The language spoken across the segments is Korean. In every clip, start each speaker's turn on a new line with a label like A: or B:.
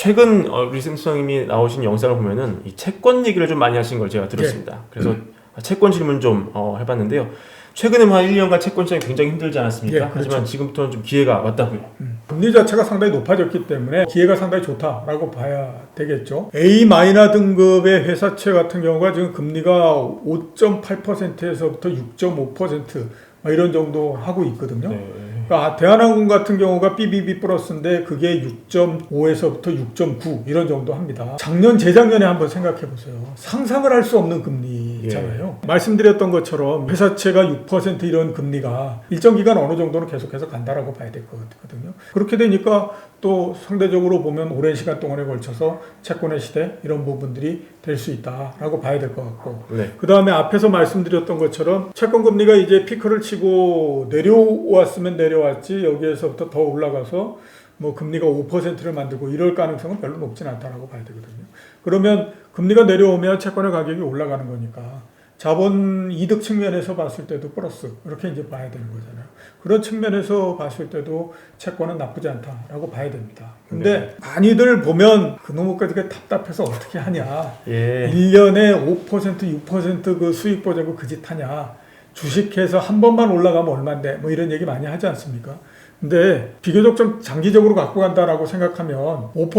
A: 최근 우리 센터장님이 나오신 영상을 보면은 이 채권 얘기를 좀 많이 하신 걸 제가 들었습니다. 그래서 채권 질문 좀 해봤는데요. 최근에 한 1년간 채권 시장이 굉장히 힘들지 않았습니까?
B: 그렇죠.
A: 하지만 지금부터는 좀 기회가 왔다고요.
B: 금리 자체가 상당히 높아졌기 때문에 기회가 상당히 좋다라고 봐야 되겠죠. A- 등급의 회사채 같은 경우가 지금 금리가 5.8%에서부터 6.5% 이런 정도 하고 있거든요.
A: 네.
B: 그러니까 대한항공 같은 경우가 BBB 플러스인데 그게 6.5에서부터 6.9 이런 정도 합니다. 작년 재작년에 한번 생각해 보세요. 상상을 할 수 없는 금리잖아요. 말씀드렸던 것처럼 회사채가 6% 이런 금리가 일정 기간 어느 정도는 계속해서 간다라고 봐야 될 것 같거든요. 그렇게 되니까 또 상대적으로 보면 오랜 시간 동안에 걸쳐서 채권의 시대 이런 부분들이 될 수 있다라고 봐야 될 것 같고
A: 네.
B: 그 다음에 앞에서 말씀드렸던 것처럼 채권 금리가 이제 피크를 치고 내려왔으면 내려왔지 여기에서부터 더 올라가서 뭐 금리가 5%를 만들고 이럴 가능성은 별로 높진 않다라고 봐야 되거든요. 그러면 금리가 내려오면 채권의 가격이 올라가는 거니까 자본 이득 측면에서 봤을 때도 플러스 이렇게 이제 봐야 되는 거잖아요. 그런 측면에서 봤을 때도 채권은 나쁘지 않다라고 봐야 됩니다. 근데 많이들 보면 그놈까지 답답해서 어떻게 하냐. 1년에 5% 6% 그 수익 보자고 그 짓 하냐. 주식해서 한 번만 올라가면 얼만데 뭐 이런 얘기 많이 하지 않습니까? 근데 비교적 좀 장기적으로 갖고 간다라고 생각하면 5%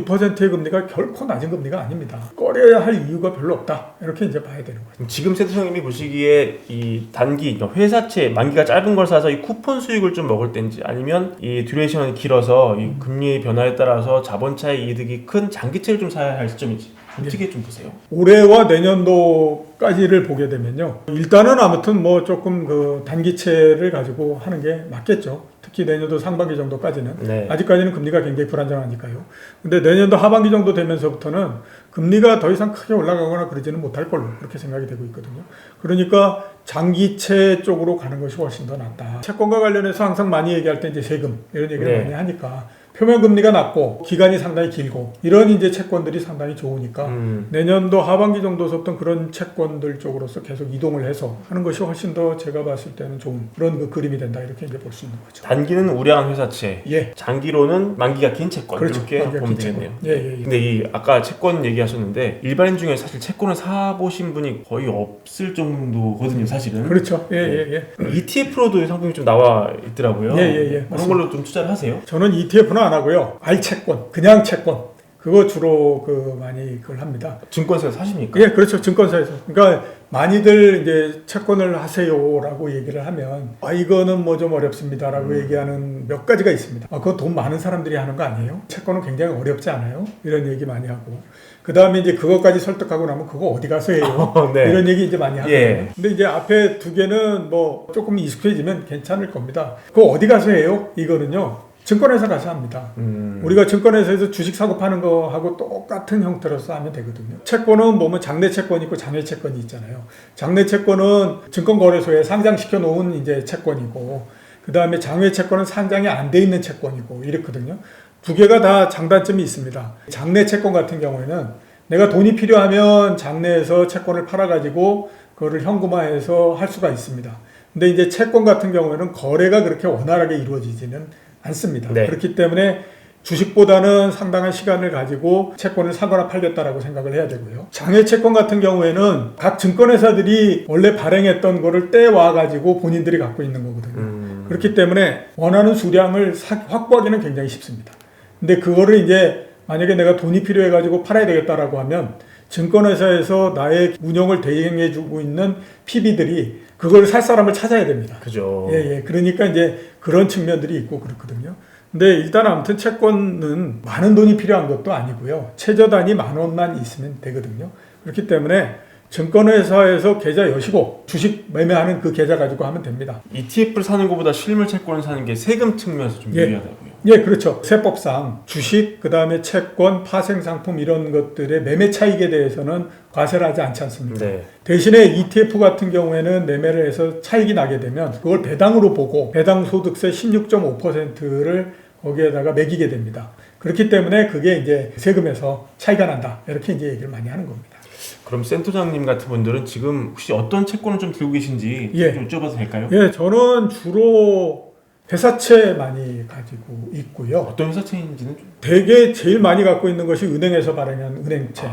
B: 6%의 금리가 결코 낮은 금리가 아닙니다. 꺼려야 할 이유가 별로 없다. 이렇게 이제 봐야 되는 거죠.
A: 지금 센터장님이 보시기에 이 단기 그러니까 회사채 만기가 짧은 걸 사서 이 쿠폰 수익을 좀 먹을 때인지 아니면 이 듀레이션이 길어서 이 금리의 변화에 따라서 자본차의 이득이 큰 장기채를 좀 사야 할 시점인지 어떻게 좀 보세요?
B: 올해와 내년도까지를 보게 되면요. 일단은 아무튼 뭐 조금 그 단기채를 가지고 하는 게 맞겠죠. 특히 내년도 상반기 정도까지는.
A: 네.
B: 아직까지는 금리가 굉장히 불안정하니까요. 근데 내년도 하반기 정도 되면서부터는 금리가 더 이상 크게 올라가거나 그러지는 못할 걸로 그렇게 생각이 되고 있거든요. 그러니까 장기채 쪽으로 가는 것이 훨씬 더 낫다. 채권과 관련해서 항상 많이 얘기할 때 이제 세금 이런 얘기를 많이 하니까 표면 금리가 낮고 기간이 상당히 길고 이런 이제 채권들이 상당히 좋으니까 내년도 하반기 정도서부터 그런 채권들 쪽으로서 계속 이동을 해서 하는 것이 훨씬 더 제가 봤을 때는 좋은 그런 그 그림이 된다 이렇게 이제 볼 수 있는 거죠.
A: 단기는 우량한 회사채, 장기로는 만기가 긴 채권
B: 그렇죠.
A: 이렇게 보면 되겠네요.
B: 예.
A: 근데 이 아까 채권 얘기하셨는데 일반인 중에 사실 채권을 사보신 분이 거의 없을 정도거든요, 사실은.
B: 그렇죠. 예.
A: ETF로도 상품이 좀 나와 있더라고요.
B: 예.
A: 그런 걸로 좀 투자를 하세요?
B: 저는 ETF는 안 하고요. 알채권, 그냥 채권. 그거 주로 많이 그걸 합니다.
A: 증권사에서 사십니까?
B: 예, 그렇죠. 증권사에서. 그러니까 많이들 이제 채권을 하세요라고 얘기를 하면 이거는 뭐 좀 어렵습니다라고 얘기하는 몇 가지가 있습니다. 그거 돈 많은 사람들이 하는 거 아니에요? 채권은 굉장히 어렵지 않아요? 이런 얘기 많이 하고. 그 다음에 이제 그것까지 설득하고 나면 그거 어디 가서 해요? 이런 얘기 이제 많이 하거든요. 근데 이제 앞에 두 개는 뭐 조금 익숙해지면 괜찮을 겁니다. 그거 어디 가서 해요? 이거는요. 증권회사 가서 합니다. 우리가 증권회사에서 주식 사고 파는 거하고 똑같은 형태로서 하면 되거든요. 채권은 보면 장내 채권이 있고 장외 채권이 있잖아요. 장내 채권은 증권거래소에 상장시켜 놓은 이제 채권이고, 그 다음에 장외 채권은 상장이 안 돼 있는 채권이고 이렇거든요. 두 개가 다 장단점이 있습니다. 장내 채권 같은 경우에는 내가 돈이 필요하면 장내에서 채권을 팔아가지고 그거를 현금화해서 할 수가 있습니다. 근데 이제 채권 같은 경우에는 거래가 그렇게 원활하게 이루어지지는 않습니다. 그렇기 때문에 주식보다는 상당한 시간을 가지고 채권을 사거나 팔겠다라고 생각을 해야 되고요. 장외 채권 같은 경우에는 각 증권회사들이 원래 발행했던 거를 떼와 가지고 본인들이 갖고 있는 거거든요. 그렇기 때문에 원하는 수량을 확보하기는 굉장히 쉽습니다. 근데 그거를 이제 만약에 내가 돈이 필요해 가지고 팔아야 되겠다라고 하면 증권회사에서 나의 운영을 대행해주고 있는 PB들이 그걸 살 사람을 찾아야 됩니다.
A: 그죠.
B: 그러니까 이제 그런 측면들이 있고 그렇거든요. 근데 일단 아무튼 채권은 많은 돈이 필요한 것도 아니고요. 최저 단위 10,000원만 있으면 되거든요. 그렇기 때문에 증권회사에서 계좌 여시고 주식 매매하는 그 계좌 가지고 하면 됩니다.
A: ETF를 사는 것보다 실물 채권을 사는 게 세금 측면에서 좀 유리하다고요?
B: 예, 그렇죠. 세법상 주식, 그 다음에 채권, 파생상품 이런 것들의 매매 차익에 대해서는 과세를 하지 않지 않습니까? 대신에 ETF 같은 경우에는 매매를 해서 차익이 나게 되면 그걸 배당으로 보고 배당 소득세 16.5%를 거기에다가 매기게 됩니다. 그렇기 때문에 그게 이제 세금에서 차이가 난다. 이렇게 이제 얘기를 많이 하는 겁니다.
A: 그럼 센터장님 같은 분들은 지금 혹시 어떤 채권을 좀 들고 계신지 좀 여쭤봐도 될까요?
B: 저는 주로 회사채 많이 가지고 있고요.
A: 어떤 회사채인지는 좀...
B: 대개 제일 많이 갖고 있는 것이 은행에서 발행한 은행채.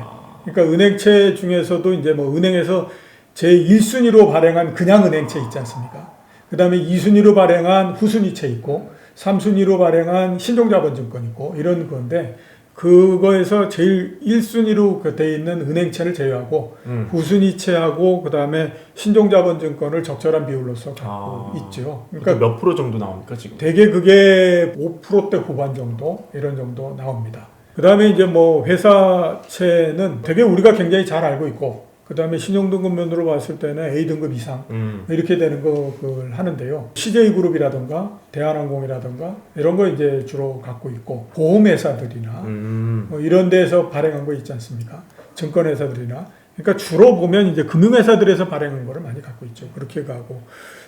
B: 그러니까 은행채 중에서도 이제 뭐 은행에서 제 1순위로 발행한 그냥 은행채 있지 않습니까? 그 다음에 2순위로 발행한 후순위채 있고 3순위로 발행한 신종자본증권 있고 이런 건데 그거에서 제일 1순위로 돼 있는 은행채를 제외하고 후순위채하고 그 다음에 신종자본증권을 적절한 비율로서 갖고 있죠.
A: 그러니까 몇 프로 정도 나옵니까 지금?
B: 대개 그게 5%대 후반 정도 이런 정도 나옵니다. 그 다음에 이제 뭐 회사채는 되게 우리가 굉장히 잘 알고 있고 그 다음에 신용등급 면으로 봤을 때는 A등급 이상 이렇게 되는 걸 하는데요. CJ그룹이라든가 대한항공이라든가 이런 거 이제 주로 갖고 있고 보험회사들이나 뭐 이런 데서 발행한 거 있지 않습니까? 증권회사들이나 그러니까 주로 보면 이제 금융회사들에서 발행한 거를 많이 갖고 있죠. 그렇게 가고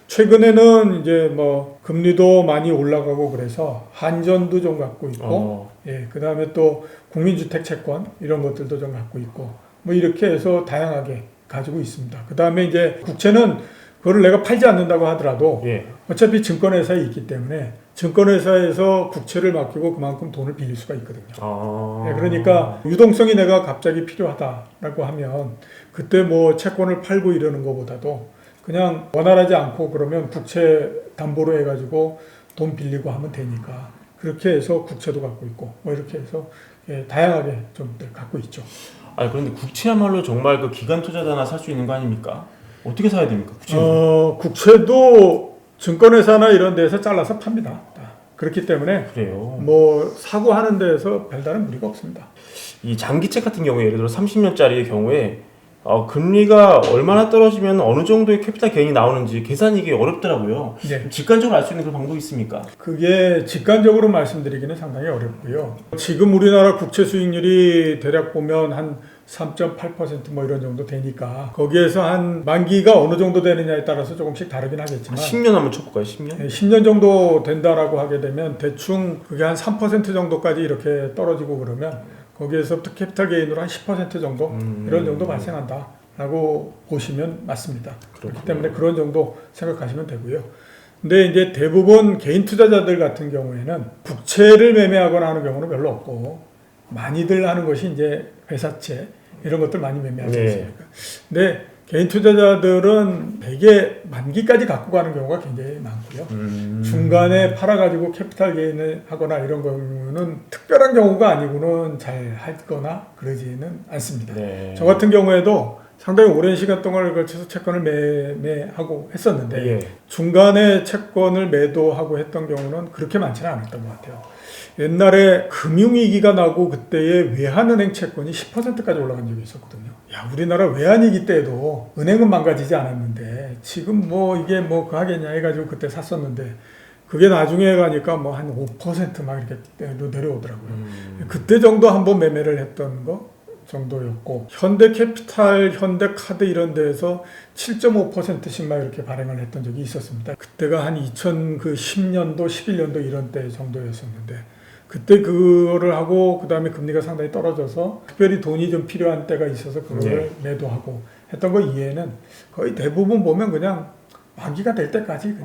B: 최근에는 이제 뭐 금리도 많이 올라가고 그래서 한전도 좀 갖고 있고 예, 그 다음에 또 국민주택 채권 이런 것들도 좀 갖고 있고 뭐 이렇게 해서 다양하게 가지고 있습니다. 그 다음에 이제 국채는 그거를 내가 팔지 않는다고 하더라도 어차피 증권회사에 있기 때문에 증권회사에서 국채를 맡기고 그만큼 돈을 빌릴 수가 있거든요. 네, 그러니까 유동성이 내가 갑자기 필요하다라고 하면 그때 뭐 채권을 팔고 이러는 것보다도 그냥 원활하지 않고 그러면 국채 담보로 해가지고 돈 빌리고 하면 되니까 그렇게 해서 국채도 갖고 있고 뭐 이렇게 해서 예, 다양하게 좀 갖고 있죠.
A: 아 그런데 국채야말로 정말 그 기관 투자자나 살 수 있는 거 아닙니까? 어떻게 사야 됩니까?
B: 국채도 증권회사나 이런 데서 잘라서 팝니다. 그렇기 때문에
A: 그래요.
B: 뭐 사고 하는 데에서 별다른 무리가 없습니다.
A: 이 장기채 같은 경우에 예를 들어 30년짜리의 경우에 금리가 얼마나 떨어지면 어느 정도의 캐피탈 게인이 나오는지 계산이 이게 어렵더라고요.
B: 네.
A: 직관적으로 알 수 있는 그런 방법이 있습니까?
B: 그게 직관적으로 말씀드리기는 상당히 어렵고요. 지금 우리나라 국채 수익률이 대략 보면 한 3.8% 뭐 이런 정도 되니까 거기에서 한 만기가 어느 정도 되느냐에 따라서 조금씩 다르긴 하겠지만
A: 10년 한번 쳐볼까요? 10년?
B: 네, 10년 정도 된다라고 하게 되면 대충 그게 한 3% 정도까지 이렇게 떨어지고 그러면 거기에서부터 캐피탈 게인으로 한 10% 정도 이런 정도 발생한다라고 보시면 맞습니다. 그렇기 때문에 그런 정도 생각하시면 되고요. 근데 이제 대부분 개인 투자자들 같은 경우에는 국채를 매매하거나 하는 경우는 별로 없고 많이들 하는 것이 이제 회사채 이런 것들 많이 매매하지 않습니까? 근데 개인 투자자들은 대개 만기까지 갖고 가는 경우가 굉장히 많고요. 중간에 팔아가지고 캐피탈 게인을 하거나 이런 경우는 특별한 경우가 아니고는 잘 하거나 그러지는 않습니다.
A: 네.
B: 저 같은 경우에도 상당히 오랜 시간 동안을 걸쳐서 채권을 매매하고 했었는데 중간에 채권을 매도하고 했던 경우는 그렇게 많지는 않았던 것 같아요. 옛날에 금융위기가 나고 그때의 외환은행 채권이 10%까지 올라간 적이 있었거든요. 야, 우리나라 외환위기 때도 은행은 망가지지 않았는데 지금 뭐 이게 뭐 그 하겠냐 해가지고 그때 샀었는데 그게 나중에 가니까 뭐 한 5% 막 이렇게 내려오더라고요. 그때 정도 한번 매매를 했던 거 정도였고 현대캐피탈, 현대카드 이런 데에서 7.5%씩 막 이렇게 발행을 했던 적이 있었습니다. 그때가 한 2010년도, 11년도 이런 때 정도였었는데 그때 그거를 하고 그 다음에 금리가 상당히 떨어져서 특별히 돈이 좀 필요한 때가 있어서 그걸 매도하고 했던 거 이외에는 거의 대부분 보면 그냥 만기가 될 때까지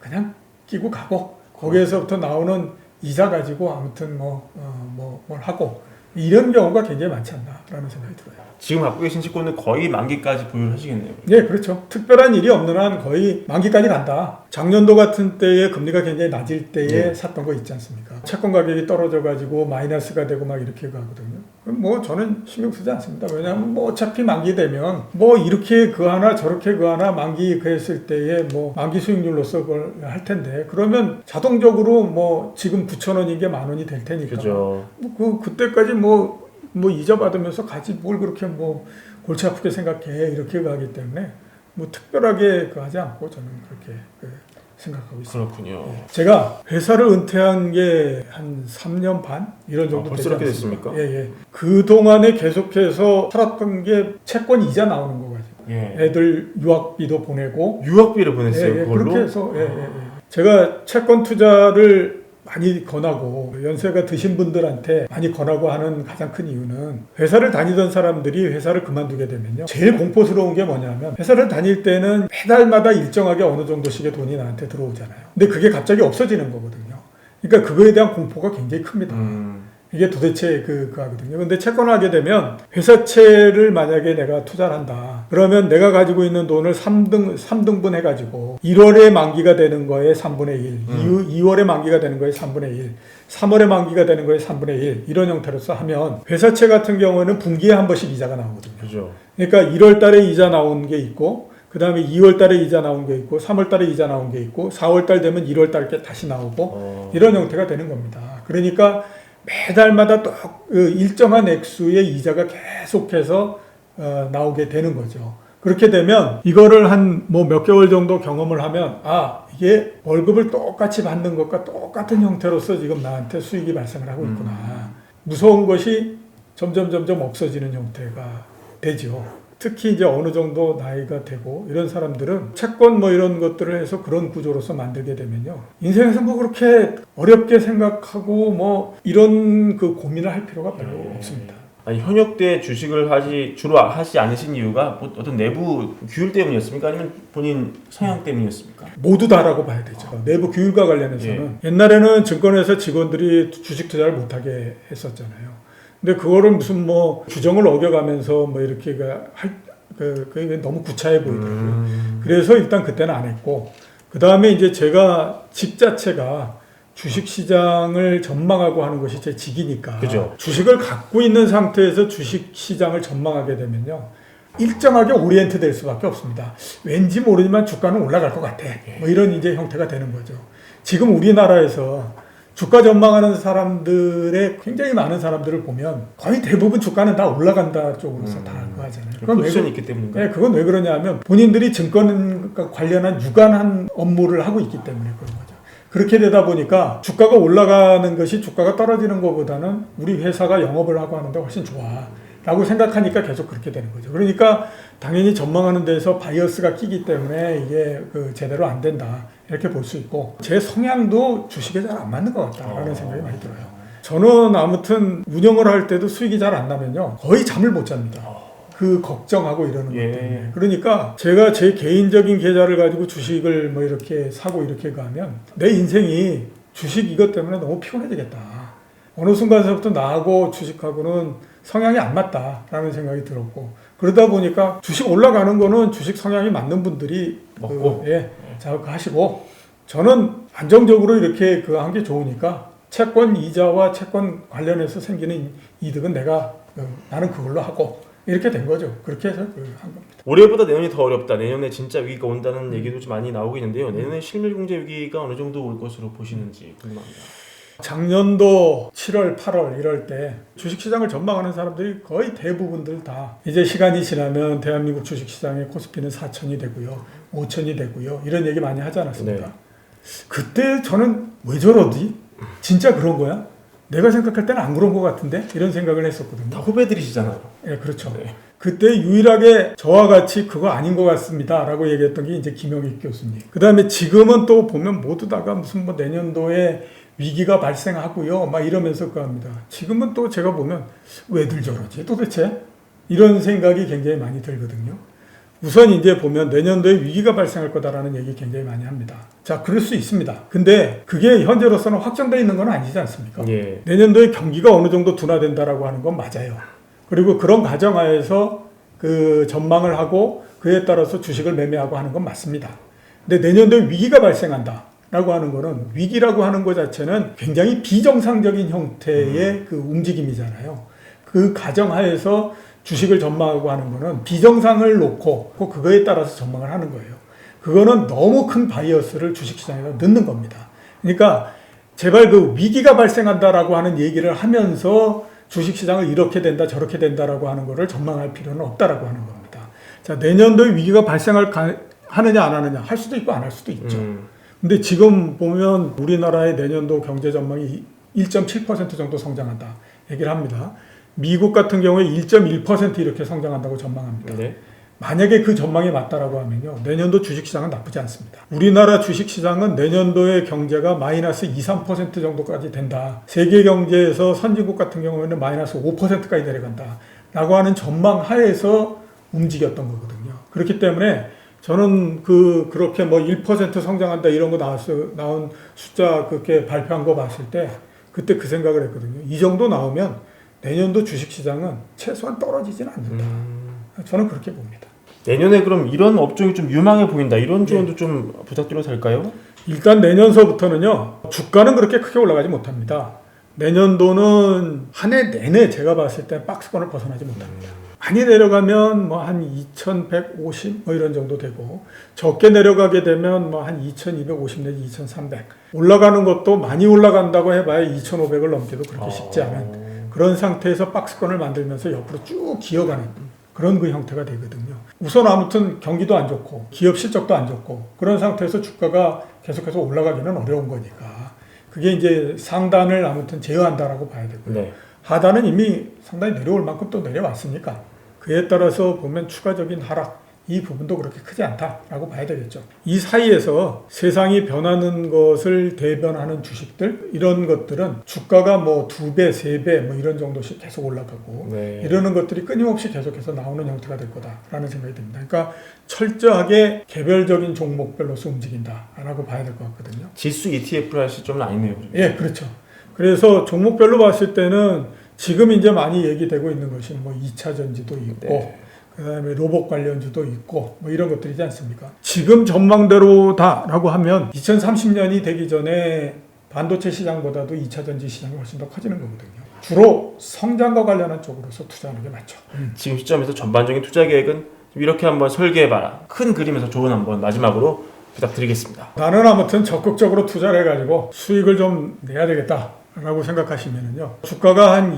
B: 그냥 끼고 가고 거기에서부터 나오는 이자 가지고 아무튼 뭘 하고 이런 경우가 굉장히 많지 않나라는 생각이 들어요.
A: 지금 갖고 계신 채권은 거의 만기까지 보유하시겠네요.
B: 네, 그렇죠. 특별한 일이 없는 한 거의 만기까지 간다. 작년도 같은 때에 금리가 굉장히 낮을 때에 샀던 거 있지 않습니까? 채권 가격이 떨어져가지고 마이너스가 되고 막 이렇게 가거든요. 그럼 뭐 저는 신경 쓰지 않습니다. 왜냐하면 뭐 어차피 만기 되면 뭐 이렇게 그 하나 저렇게 그 하나 만기 그 했을 때에 뭐 만기 수익률로서 그걸 할 텐데 그러면 자동적으로 뭐 지금 9,000원인 게 10,000원이 될 테니까.
A: 그죠.
B: 그때까지 뭐 이자 받으면서 가지 뭘 그렇게 뭐 골치 아프게 생각해 이렇게 가기 때문에 뭐 특별하게 하지 않고 저는 그렇게 생각하고 있습니다.
A: 그렇군요.
B: 제가 회사를 은퇴한 게 한 3년 반 이런 정도
A: 벌써 그렇게 됐습니까?
B: 예. 그 동안에 계속해서 살았던 게 채권 이자 나오는 거 가지고 애들 유학비도 보내고
A: 유학비를 보냈어요. 그걸로?
B: 그렇게 해서 제가 채권 투자를 많이 권하고 연세가 드신 분들한테 많이 권하고 하는 가장 큰 이유는 회사를 다니던 사람들이 회사를 그만두게 되면요. 제일 공포스러운 게 뭐냐면 회사를 다닐 때는 매달마다 일정하게 어느 정도씩의 돈이 나한테 들어오잖아요. 근데 그게 갑자기 없어지는 거거든요. 그러니까 그거에 대한 공포가 굉장히 큽니다. 이게 도대체 그거거든요. 근데 채권을 하게 되면 회사채를 만약에 내가 투자를 한다. 그러면 내가 가지고 있는 돈을 3등분 해가지고 1월에 만기가 되는 거에 3분의 1, 2월에 만기가 되는 거에 3분의 1, 3월에 만기가 되는 거에 3분의 1 이런 형태로서 하면 회사채 같은 경우에는 분기에 한 번씩 이자가 나오거든요.
A: 그죠.
B: 그러니까 1월 달에 이자 나온 게 있고 그 다음에 2월 달에 이자 나온 게 있고 3월 달에 이자 나온 게 있고 4월 달 되면 1월 달에 다시 나오고 이런 형태가 되는 겁니다. 그러니까 매달마다 또 일정한 액수의 이자가 계속해서 나오게 되는 거죠. 그렇게 되면 이거를 한 뭐 몇 개월 정도 경험을 하면 이게 월급을 똑같이 받는 것과 똑같은 형태로서 지금 나한테 수익이 발생을 하고 있구나. 무서운 것이 점점 없어지는 형태가 되죠. 특히 이제 어느 정도 나이가 되고 이런 사람들은 채권 뭐 이런 것들을 해서 그런 구조로서 만들게 되면요. 인생에서 뭐 그렇게 어렵게 생각하고 뭐 이런 그 고민을 할 필요가 별로 없습니다.
A: 아니, 현역 때 주식을 주로 하지 않으신 이유가 뭐 어떤 내부 규율 때문이었습니까? 아니면 본인 성향 때문이었습니까?
B: 모두 다라고 봐야 되죠. 내부 규율과 관련해서는 옛날에는 증권회사 직원들이 주식 투자를 못하게 했었잖아요. 근데 그거를 무슨 뭐 규정을 어겨가면서 뭐 이렇게 그게 너무 구차해 보이더라고요. 그래서 일단 그때는 안 했고, 그 다음에 이제 제가 집 자체가 주식 시장을 전망하고 하는 것이 제 직이니까.
A: 그죠.
B: 주식을 갖고 있는 상태에서 주식 시장을 전망하게 되면요. 일정하게 오리엔트 될 수밖에 없습니다. 왠지 모르지만 주가는 올라갈 것 같아. 뭐 이런 이제 형태가 되는 거죠. 지금 우리나라에서 주가 전망하는 사람들의 굉장히 많은 사람들을 보면 거의 대부분 주가는 다 올라간다 쪽으로서 다 그거 하잖아요. 그건
A: 포지션이 있기 때문인가?
B: 네, 그건 왜 그러냐면 본인들이 증권과 관련한 유관한 업무를 하고 있기 때문에 그런 거죠. 그렇게 되다 보니까 주가가 올라가는 것이 주가가 떨어지는 것보다는 우리 회사가 영업을 하고 하는데 훨씬 좋아 라고 생각하니까 계속 그렇게 되는 거죠. 그러니까 당연히 전망하는 데서 바이어스가 끼기 때문에 이게 제대로 안 된다 이렇게 볼 수 있고, 제 성향도 주식에 잘 안 맞는 것 같다라는 생각이 많이 들어요. 저는 아무튼 운영을 할 때도 수익이 잘 안 나면요 거의 잠을 못 잡니다. 그 걱정하고 이러는 것 때문에. 그러니까 제가 제 개인적인 계좌를 가지고 주식을 뭐 이렇게 사고 이렇게 가면 내 인생이 주식 이것 때문에 너무 피곤해지겠다. 어느 순간서부터 나하고 주식하고는 성향이 안 맞다라는 생각이 들었고, 그러다 보니까 주식 올라가는 거는 주식 성향이 맞는 분들이
A: 먹고
B: 자극하시고, 저는 안정적으로 이렇게 한 게 좋으니까 채권 이자와 채권 관련해서 생기는 이득은 나는 그걸로 하고 이렇게 된 거죠. 그렇게 해서 한 겁니다.
A: 올해보다 내년이 더 어렵다. 내년에 진짜 위기가 온다는 얘기도 좀 많이 나오고 있는데요. 내년에 실물 경제 위기가 어느 정도 올 것으로 보시는지 궁금합니다.
B: 작년도 7월, 8월 이럴 때 주식시장을 전망하는 사람들이 거의 대부분들 다 이제 시간이 지나면 대한민국 주식시장의 코스피는 4천이 되고요, 5천이 되고요 이런 얘기 많이 하지 않았습니까? 그때 저는 왜 저러지? 진짜 그런 거야? 내가 생각할 때는 안 그런 것 같은데? 이런 생각을 했었거든요.
A: 다 후배들이시잖아요.
B: 네, 그렇죠. 그때 유일하게 저와 같이 그거 아닌 것 같습니다 라고 얘기했던 게 이제 김영익 교수님. 그 다음에 지금은 또 보면 모두 다가 무슨 뭐 내년도에 위기가 발생하고요 막 이러면서 그거 합니다. 지금은 또 제가 보면 왜들 저러지 도대체? 이런 생각이 굉장히 많이 들거든요. 우선 이제 보면 내년도에 위기가 발생할 거다라는 얘기 굉장히 많이 합니다. 자, 그럴 수 있습니다. 근데 그게 현재로서는 확정되어 있는 건 아니지 않습니까? 내년도에 경기가 어느 정도 둔화된다라고 하는 건 맞아요. 그리고 그런 가정하에서 그 전망을 하고 그에 따라서 주식을 매매하고 하는 건 맞습니다. 근데 내년도에 위기가 발생한다 라고 하는 거는, 위기라고 하는 것 자체는 굉장히 비정상적인 형태의 그 움직임이잖아요. 그 가정하에서 주식을 전망하고 하는 거는 비정상을 놓고 그거에 따라서 전망을 하는 거예요. 그거는 너무 큰 바이어스를 주식시장에서 넣는 겁니다. 그러니까 제발 그 위기가 발생한다라고 하는 얘기를 하면서 주식시장을 이렇게 된다 저렇게 된다라고 하는 거를 전망할 필요는 없다라고 하는 겁니다. 자, 내년도에 위기가 하느냐 안 하느냐 할 수도 있고 안 할 수도 있죠. 근데 지금 보면 우리나라의 내년도 경제 전망이 1.7% 정도 성장한다 얘기를 합니다. 미국 같은 경우에 1.1% 이렇게 성장한다고 전망합니다. 만약에 그 전망이 맞다라고 하면요. 내년도 주식시장은 나쁘지 않습니다. 우리나라 주식시장은 내년도의 경제가 마이너스 2, 3% 정도까지 된다. 세계 경제에서 선진국 같은 경우에는 마이너스 5%까지 내려간다. 라고 하는 전망 하에서 움직였던 거거든요. 그렇기 때문에 저는 그렇게 뭐 1% 성장한다 이런 거 나온 숫자 그렇게 발표한 거 봤을 때 그때 그 생각을 했거든요. 이 정도 나오면 내년도 주식시장은 최소한 떨어지지는 않는다. 저는 그렇게 봅니다.
A: 내년에 그럼 이런 업종이 좀 유망해 보인다. 이런 조언도 좀 부탁드려도 될까요?
B: 일단 내년서부터는요. 주가는 그렇게 크게 올라가지 못합니다. 내년도는 한 해 내내 제가 봤을 때 박스권을 벗어나지 못합니다. 많이 내려가면 뭐 한 2150 뭐 이런 정도 되고 적게 내려가게 되면 뭐 한 2250 내지 2300 올라가는 것도 많이 올라간다고 해봐야 2500을 넘기도 그렇게 쉽지 않은 그런 상태에서 박스권을 만들면서 옆으로 쭉 기어가는 그런 그 형태가 되거든요. 우선 아무튼 경기도 안 좋고 기업 실적도 안 좋고 그런 상태에서 주가가 계속해서 올라가기는 어려운 거니까 그게 이제 상단을 아무튼 제어한다라고 봐야 되고요.
A: 네.
B: 하단은 이미 상당히 내려올 만큼 또 내려왔으니까 그에 따라서 보면 추가적인 하락 이 부분도 그렇게 크지 않다라고 봐야 되겠죠. 이 사이에서 세상이 변하는 것을 대변하는 주식들 이런 것들은 주가가 뭐 2배, 3배 뭐 이런 정도씩 계속 올라가고
A: 네.
B: 이러는 것들이 끊임없이 계속해서 나오는 형태가 될 거다라는 생각이 듭니다. 그러니까 철저하게 개별적인 종목별로서 움직인다라고 봐야 될 것 같거든요.
A: 지수 ETF를 할 시점은 아니네요. 그러면.
B: 예, 그렇죠. 그래서 종목별로 봤을 때는 지금 이제 많이 얘기되고 있는 것이 뭐 2차 전지도 있고
A: 네.
B: 그다음에 로봇 관련주도 있고 뭐 이런 것들이지 않습니까? 지금 전망대로다라고 하면 2030년이 되기 전에 반도체 시장보다도 2차 전지 시장이 훨씬 더 커지는 거거든요. 주로 성장과 관련한 쪽으로서 투자하는 게 맞죠.
A: 지금 시점에서 전반적인 투자 계획은 이렇게 한번 설계해봐라. 큰 그림에서 조언 한번 마지막으로 부탁드리겠습니다.
B: 나는 아무튼 적극적으로 투자를 해가지고 수익을 좀 내야 되겠다라고 생각하시면은요. 주가가 한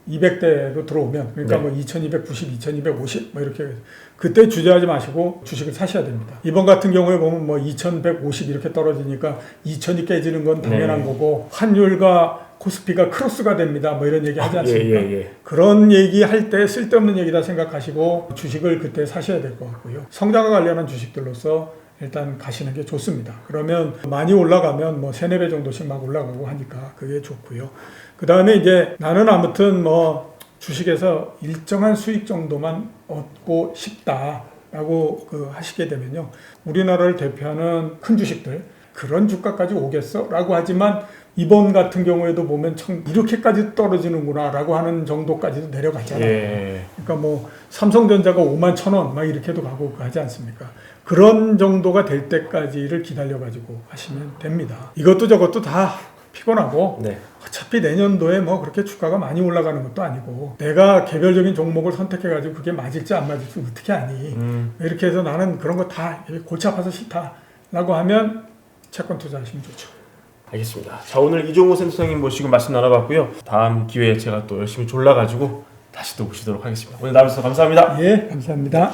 B: 2200대로 들어오면 그러니까
A: 네.
B: 뭐 2290, 2250 뭐 이렇게 그때 주저하지 마시고 주식을 사셔야 됩니다. 이번 같은 경우에 보면 뭐 2150 이렇게 떨어지니까 2000이 깨지는 건 당연한
A: 네.
B: 거고 환율과 코스피가 크로스가 됩니다. 뭐 이런 얘기 하지 않습니까?
A: 예.
B: 그런 얘기 할 때 쓸데없는 얘기다 생각하시고 주식을 그때 사셔야 될 것 같고요. 성장과 관련한 주식들로서 일단 가시는 게 좋습니다. 그러면 많이 올라가면 뭐 3, 4배 정도씩 막 올라가고 하니까 그게 좋고요. 그 다음에 이제 나는 아무튼 뭐 주식에서 일정한 수익 정도만 얻고 싶다라고 하시게 되면요. 우리나라를 대표하는 큰 주식들 그런 주가까지 오겠어? 라고 하지만 이번 같은 경우에도 보면 참 이렇게까지 떨어지는구나 라고 하는 정도까지도 내려가잖아요.
A: 예.
B: 그러니까 뭐 삼성전자가 51,000원 막 이렇게도 가고 하지 않습니까? 그런 정도가 될 때까지를 기다려가지고 하시면 됩니다. 이것도 저것도 다 피곤하고
A: 네.
B: 어차피 내년도에 뭐 그렇게 주가가 많이 올라가는 것도 아니고 내가 개별적인 종목을 선택해가지고 그게 맞을지 안 맞을지 어떻게 아니. 이렇게 해서 나는 그런 거 다 골치 아파서 싫다라고 하면 채권 투자하시면 좋죠.
A: 알겠습니다. 자, 오늘 이종호 센터장님 모시고 말씀 나눠봤고요. 다음 기회에 제가 또 열심히 졸라가지고 다시 또 모시도록 하겠습니다. 오늘 나와주셔서 감사합니다.
B: 예, 감사합니다.